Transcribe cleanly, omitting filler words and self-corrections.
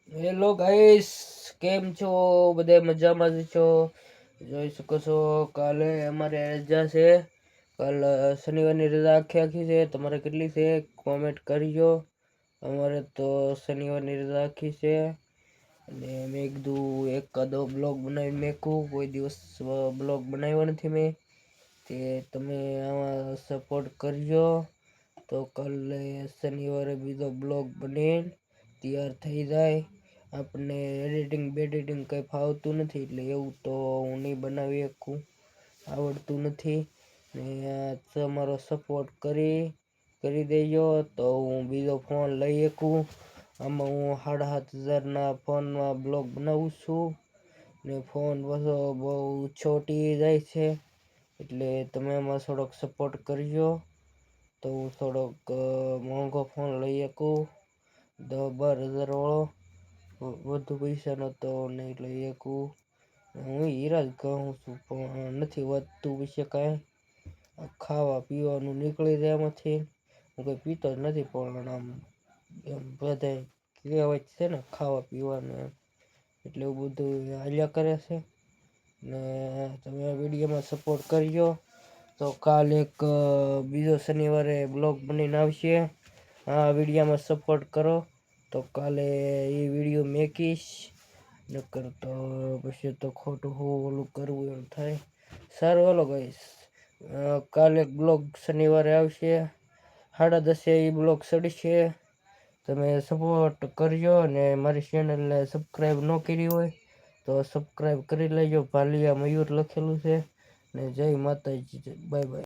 Hello guys, કેમ છો? બધા મજામાં જ છો? જોઈ શકો છો કાલે અમારે રજા છે. કાલ શનિવારની રજા આખી છે. તમારે કેટલી છે કોમેન્ટ કરજો. અમારે તો શનિવારની રજા આખી છે. અને મેં કીધું એકાદો બ્લોગ બનાવીને મેકું. કોઈ દિવસ બ્લોગ બનાવ્યો નથી મેં, તે તમે આમાં સપોર્ટ કરજો. તો કાલે શનિવારે બીજો બ્લોગ બની તૈયાર થઈ જાય. આપણને એડિટિંગ બેડિટિંગ કંઈ ફાવતું નથી, એટલે એવું તો હું નહીં બનાવી શકું, આવડતું નથી. ને તમારો સપોર્ટ કરી દેજો તો હું બીજો ફોન લઈ શકું. આમાં હું 7,500ના ફોનમાં બ્લોગ બનાવું છું. ને ફોન પાછો બહુ છોટી જાય છે, એટલે તમે એમાં થોડોક સપોર્ટ કરજો. તો હું થોડોક મોંઘો ફોન લઈ શકું, 10-12 હજાર વાળો. વધુ પૈસાનો તો નહીં લઈ શકું. હું હીરા જ કહું છું, પણ નથી વધતું પૈસે કાંઈ. ખાવા પીવાનું નીકળી જાય એમાંથી. હું કંઈ પીતો જ નથી, પણ આમ એમ બધાય કહેવત છે ને ખાવા પીવાનું, એટલે એવું બધું હાલ્યા કરે છે. ને તમે વિડીયોમાં સપોર્ટ કરજો. તો કાલે એક બીજો શનિવારે બ્લોગ બનીને આવશે. આ વિડીયોમાં સપોર્ટ કરો તો કાલે એ વિડીયો મેકીશ. નકર તો પછી તો ખોટું ઓલું કરવું એમ થાય. સારું હાલો ગાઈસ, કાલે બ્લોગ શનિવારે આવશે. 10:30 એ બ્લોગ ચડશે. તમે સપોર્ટ કરજો. અને મારી ચેનલને સબસ્ક્રાઈબ ન કરી હોય તો સબસ્ક્રાઈબ કરી લેજો. ભાલિયા મયુર લખેલું છે. ને જય માતાજી, બાય બાય.